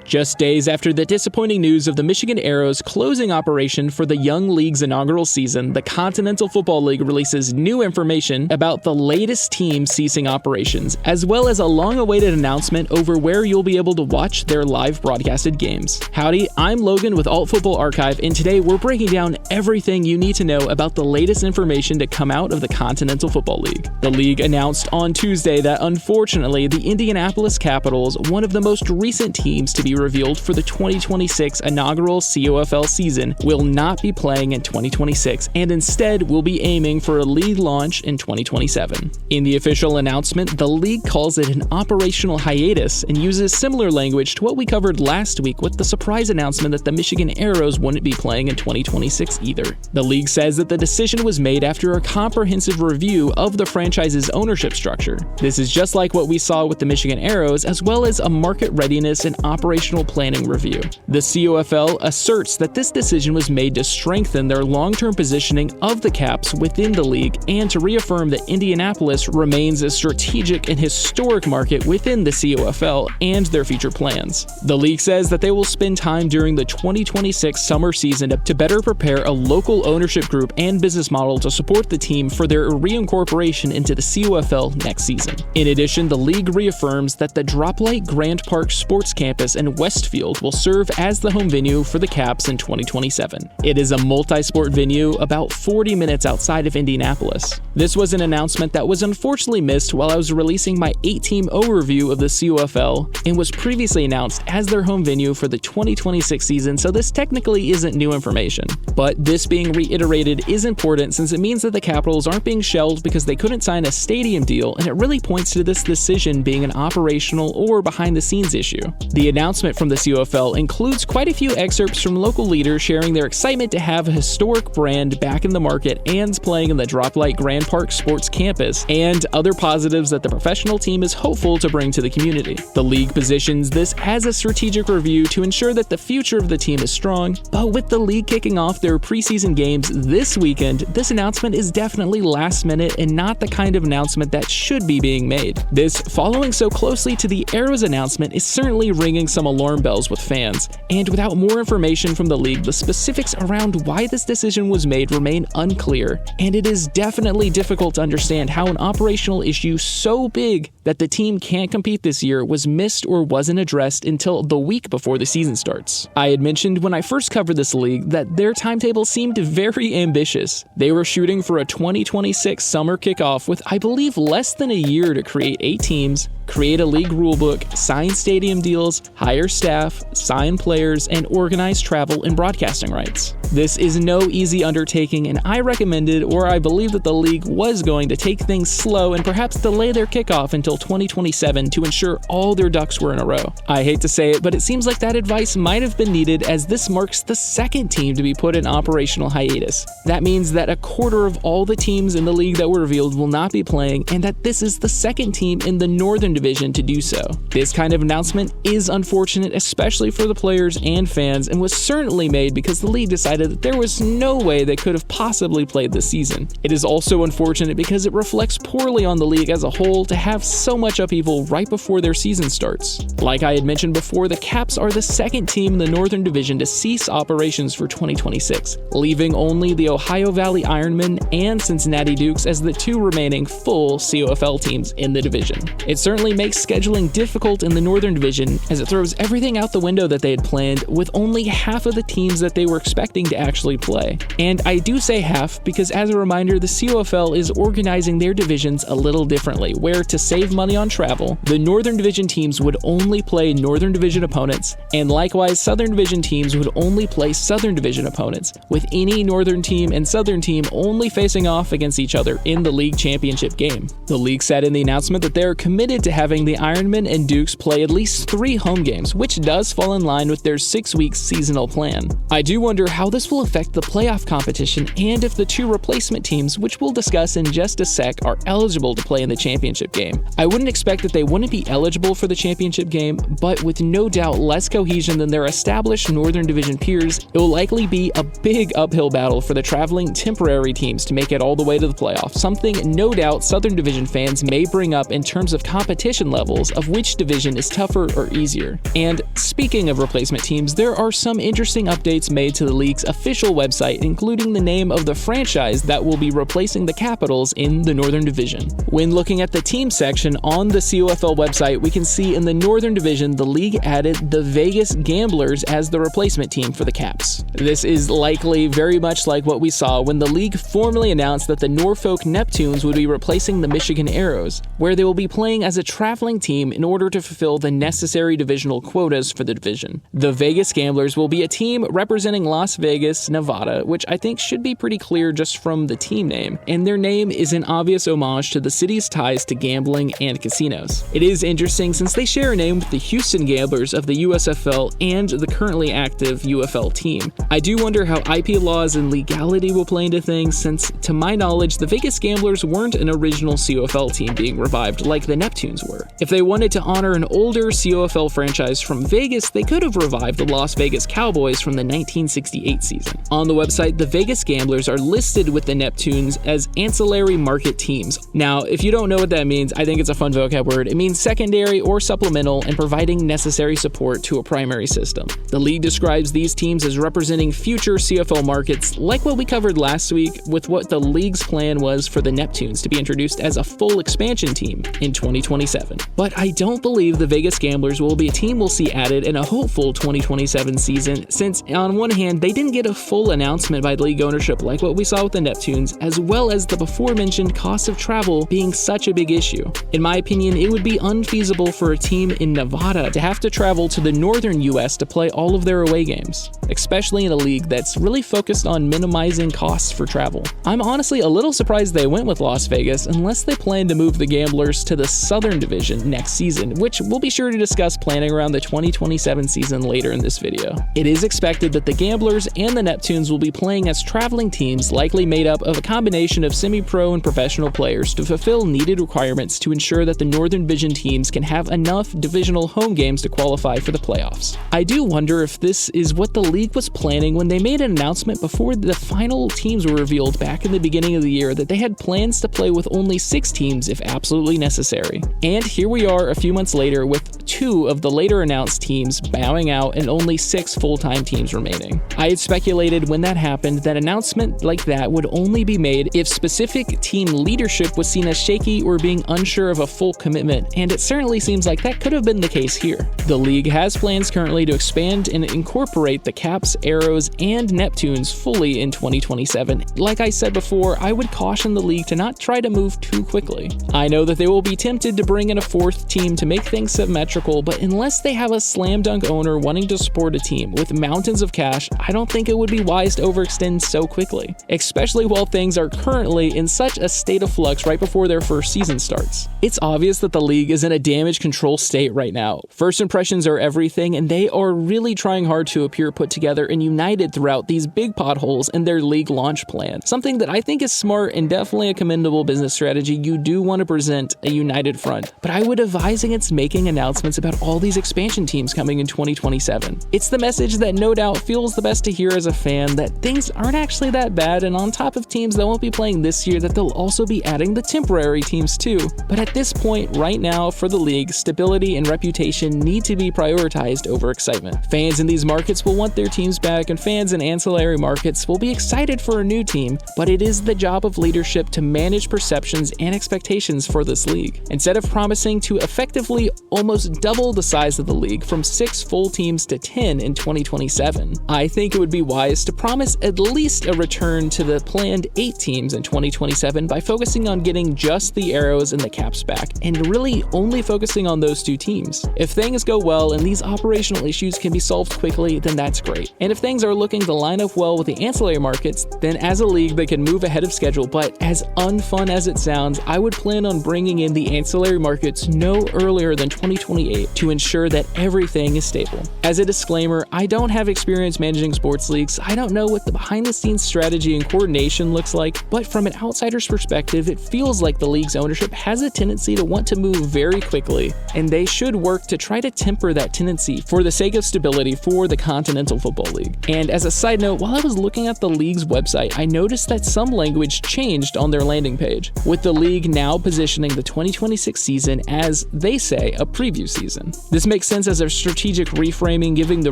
Just days after the disappointing news of the Michigan Arrows closing operation for the young league's inaugural season, the Continental Football League releases new information about the latest team ceasing operations, as well as a long-awaited announcement over where you'll be able to watch their live broadcasted games. Howdy, I'm Logan with Alt Football Archive, and today we're breaking down everything you need to know about the latest information to come out of the Continental Football League. The league announced on Tuesday that unfortunately the Indianapolis Capitols, one of the most recent teams to be revealed for the 2026 inaugural CoFL season, will not be playing in 2026 and instead will be aiming for a league launch in 2027. In the official announcement, the league calls it an operational hiatus and uses similar language to what we covered last week with the surprise announcement that the Michigan Arrows wouldn't be playing in 2026 either. The league says that the decision was made after a comprehensive review of the franchise's ownership structure. This is just like what we saw with the Michigan Arrows, as well as a market readiness and operational planning review. The CoFL asserts that this decision was made to strengthen their long-term positioning of the Caps within the league and to reaffirm that Indianapolis remains a strategic and historic market within the CoFL and their future plans. The league says that they will spend time during the 2026 summer season to better prepare a local ownership group and business model to support the team for their reincorporation into the CoFL next season. In addition, the league reaffirms that the Droplight Grand Park Sports Campus in Westfield will serve as the home venue for the Caps in 2027. It is a multi-sport venue about 40 minutes outside of Indianapolis. This was an announcement that was unfortunately missed while I was releasing my 8-team overview of the CoFL and was previously announced as their home venue for the 2026 season, so this technically isn't new information. But this being reiterated is important since it means that the Capitals aren't being shelved because they couldn't sign a stadium deal, and it really points to this decision being an operational or behind-the-scenes issue. The announcement from the CoFL includes quite a few excerpts from local leaders sharing their excitement to have a historic brand back in the market and playing in the Droplight Grand Park Sports Campus, and other positives that the professional team is hopeful to bring to the community. The league positions this as a strategic review to ensure that the future of the team is strong, but with the league kicking off their preseason games this weekend, this announcement is definitely last minute and not the kind of announcement that should be being made. This, following so closely to the Arrows announcement, is certainly ringing some alarm bells with fans, and without more information from the league, the specifics around why this decision was made remain unclear, and it is definitely difficult to understand how an operational issue so big that the team can't compete this year was missed or wasn't addressed until the week before the season starts. I had mentioned when I first covered this league that their timetable seemed very ambitious. They were shooting for a 2026 summer kickoff with, I believe, less than a year to create 8 teams, create a league rulebook, sign stadium deals, hire staff, sign players, and organize travel and broadcasting rights. This is no easy undertaking, and I recommended, or I believe that the league was going to take things slow and perhaps delay their kickoff until 2027 to ensure all their ducks were in a row. I hate to say it, but it seems like that advice might have been needed, as this marks the second team to be put in operational hiatus. That means that a quarter of all the teams in the league that were revealed will not be playing, and that this is the second team in the Northern Division to do so. This kind of announcement is unfortunate, especially for the players and fans, and was certainly made because the league decided that there was no way they could have possibly played this season. It is also unfortunate because it reflects poorly on the league as a whole to have so much upheaval right before their season starts. Like I had mentioned before, the Caps are the second team in the Northern Division to cease operations for 2026, leaving only the Ohio Valley Ironmen and Cincinnati Dukes as the 2 remaining full CoFL teams in the division. It certainly makes scheduling difficult in the Northern Division, as it throws everything out the window that they had planned, with only half of the teams that they were expecting to actually play. And I do say half because, as a reminder, the CoFL is organizing their divisions a little differently, where to save money on travel, the Northern Division teams would only play Northern Division opponents, and likewise Southern Division teams would only play Southern Division opponents, with any Northern team and Southern team only facing off against each other in the league championship game. The league said in the announcement that they are committed to having the Ironmen and Dukes play at least 3 home games, which does fall in line with their 6-week seasonal plan. I do wonder how this will affect the playoff competition and if the 2 replacement teams, which we'll discuss in just a sec, are eligible to play in the championship game. I I wouldn't expect that they wouldn't be eligible for the championship game, but with no doubt less cohesion than their established Northern Division peers, it will likely be a big uphill battle for the traveling temporary teams to make it all the way to the playoffs, something no doubt Southern Division fans may bring up in terms of competition levels of which division is tougher or easier. And speaking of replacement teams, there are some interesting updates made to the league's official website, including the name of the franchise that will be replacing the Capitals in the Northern Division. When looking at the team section on the CoFL website, we can see in the Northern Division, the league added the Vegas Gamblers as the replacement team for the Caps. This is likely very much like what we saw when the league formally announced that the Norfolk Neptunes would be replacing the Michigan Arrows, where they will be playing as a traveling team in order to fulfill the necessary divisional quotas for the division. The Vegas Gamblers will be a team representing Las Vegas, Nevada, which I think should be pretty clear just from the team name, and their name is an obvious homage to the city's ties to gambling and casinos. It is interesting since they share a name with the Houston Gamblers of the USFL and the currently active UFL team. I do wonder how IP laws and legality will play into things since, to my knowledge, the Vegas Gamblers weren't an original CoFL team being revived like the Neptunes were. If they wanted to honor an older CoFL franchise from Vegas, they could have revived the Las Vegas Cowboys from the 1968 season. On the website, the Vegas Gamblers are listed with the Neptunes as ancillary market teams. Now, if you don't know what that means, I think it's a fun vocab word. It means secondary or supplemental and providing necessary support to a primary system. The league describes these teams as representing future CFL markets, like what we covered last week with what the league's plan was for the Neptunes to be introduced as a full expansion team in 2027. But I don't believe the Vegas Gamblers will be a team we'll see added in a hopeful 2027 season, since on one hand, they didn't get a full announcement by league ownership like what we saw with the Neptunes, as well as the before-mentioned cost of travel being such a big issue. In my opinion, it would be unfeasible for a team in Nevada to have to travel to the northern US to play all of their away games, especially in a league that's really focused on minimizing costs for travel. I'm honestly a little surprised they went with Las Vegas unless they plan to move the Gamblers to the Southern Division next season, which we'll be sure to discuss planning around the 2027 season later in this video. It is expected that the Gamblers and the Neptunes will be playing as traveling teams, likely made up of a combination of semi-pro and professional players to fulfill needed requirements to ensure that the Northern Division teams can have enough divisional home games to qualify for the playoffs. I do wonder if this is what the league was planning when they made an announcement before the final teams were revealed back in the beginning of the year that they had plans to play with only 6 teams if absolutely necessary. And here we are a few months later with 2 of the later announced teams bowing out and only 6 full-time teams remaining. I had speculated when that happened that announcement like that would only be made if specific team leadership was seen as shaky or being unsure of a full commitment, and it certainly seems like that could have been the case here. The league has plans currently to expand and incorporate the Caps, Arrows, and Neptunes fully in 2027. Like I said before, I would caution the league to not try to move too quickly. I know that they will be tempted to bring in a 4th team to make things symmetrical, but unless they have a slam dunk owner wanting to support a team with mountains of cash, I don't think it would be wise to overextend so quickly, especially while things are currently in such a state of flux right before their first season starts. It's obvious that the league is in a damage control state right now. First impressions are everything, and they are really trying hard to appear put together and united throughout these big potholes in their league launch plan. Something that I think is smart and definitely a commendable business strategy. You do want to present a united front, but I would advise against making announcements about all these expansion teams coming in 2027. It's the message that no doubt feels the best to hear as a fan, that things aren't actually that bad, and on top of teams that won't be playing this year, that they'll also be adding the temporary teams too. But at this point right now for the league, stability and reputation need to be prioritized over excitement. Fans in these markets will want their teams back, and fans in ancillary markets will be excited for a new team, but it is the job of leadership to manage perceptions and expectations for this league. Instead of promising to effectively almost double the size of the league from 6 full teams to 10 in 2027, I think it would be wise to promise at least a return to the planned 8 teams in 2027 by focusing on getting just the Arrows and the Caps back, and really only focusing on those 2 teams. If things go well and these operational issues can be solved quickly, then that's great. And if things are looking to line up well with the ancillary markets, then as a league they can move ahead of schedule. But as unfun as it sounds, I would plan on bringing in the ancillary markets no earlier than 2028 to ensure that everything is stable. As a disclaimer, I don't have experience managing sports leagues. I don't know what the behind-the-scenes strategy and coordination looks like, but from an outsider's perspective, it feels like the league's ownership has a tendency tendency to want to move very quickly, and they should work to try to temper that tendency for the sake of stability for the Continental Football League. And as a side note, while I was looking at the league's website, I noticed that some language changed on their landing page, with the league now positioning the 2026 season as, they say, a preview season. This makes sense as a strategic reframing given the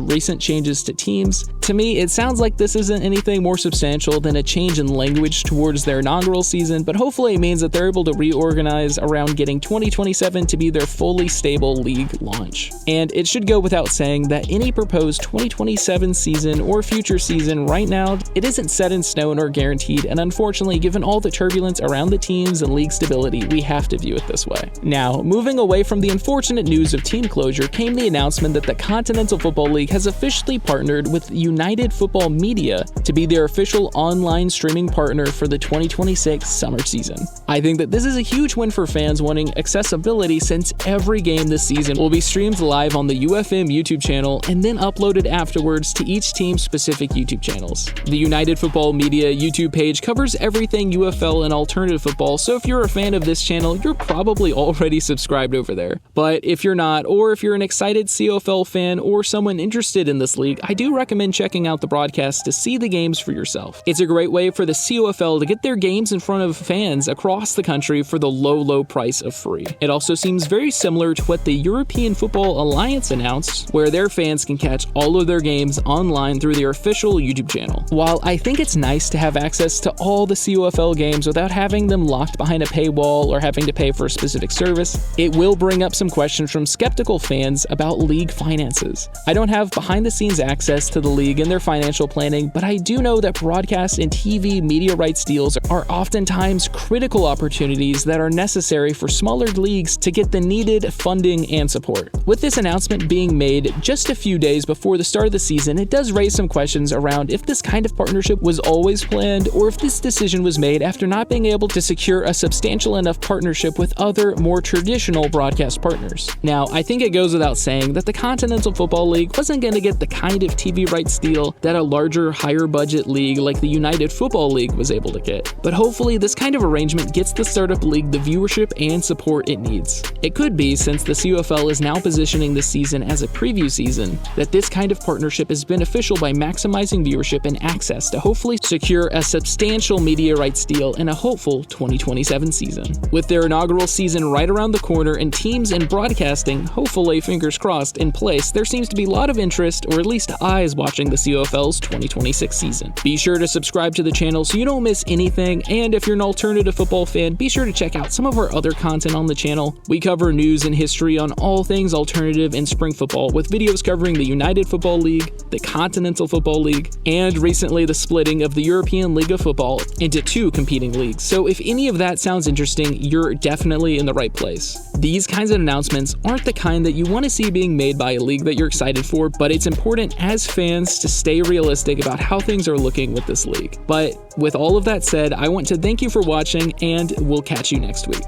recent changes to teams. To me, it sounds like this isn't anything more substantial than a change in language towards their inaugural season, but hopefully it means that they're able to reorganize around getting 2027 to be their fully stable league launch. And it should go without saying that any proposed 2027 season or future season right now, it isn't set in stone or guaranteed, and unfortunately, given all the turbulence around the teams and league stability, we have to view it this way. Now, moving away from the unfortunate news of team closure came the announcement that the Continental Football League has officially partnered with United Football Media to be their official online streaming partner for the 2026 summer season. I think that this is a huge win for fans wanting accessibility, since every game this season will be streamed live on the UFM YouTube channel and then uploaded afterwards to each team's specific YouTube channels. The United Football Media YouTube page covers everything UFL and alternative football, so if you're a fan of this channel, you're probably already subscribed over there. But if you're not, or if you're an excited CoFL fan or someone interested in this league, I do recommend checking out the broadcast to see the games for yourself. It's a great way for the CoFL to get their games in front of fans across the country for the low price of free. It also seems very similar to what the European Football Alliance announced, where their fans can catch all of their games online through their official YouTube channel. While I think it's nice to have access to all the CoFL games without having them locked behind a paywall or having to pay for a specific service, it will bring up some questions from skeptical fans about league finances. I don't have behind-the-scenes access to the league and their financial planning, but I do know that broadcast and TV media rights deals are oftentimes critical opportunities that are necessary for smaller leagues to get the needed funding and support. With this announcement being made just a few days before the start of the season, it does raise some questions around if this kind of partnership was always planned, or if this decision was made after not being able to secure a substantial enough partnership with other, more traditional broadcast partners. Now, I think it goes without saying that the Continental Football League wasn't going to get the kind of TV rights deal that a larger, higher budget league like the United Football League was able to get. But hopefully this kind of arrangement gets the startup league the viewership and support it needs. It could be, since the CoFL is now positioning this season as a preview season, that this kind of partnership is beneficial by maximizing viewership and access to hopefully secure a substantial media rights deal in a hopeful 2027 season. With their inaugural season right around the corner and teams and broadcasting, hopefully fingers crossed, in place, there seems to be a lot of interest, or at least eyes, watching the CoFL's 2026 season. Be sure to subscribe to the channel so you don't miss anything, and if you're an alternative football fan, be sure to check out some of our other content on the channel. We cover news and history on all things alternative and spring football, with videos covering the United Football League, the Continental Football League, and recently the splitting of the European League of Football into 2 competing leagues. So if any of that sounds interesting, you're definitely in the right place. These kinds of announcements aren't the kind that you want to see being made by a league that you're excited for, but it's important as fans to stay realistic about how things are looking with this league. But with all of that said, I want to thank you for watching, and we'll catch you next week.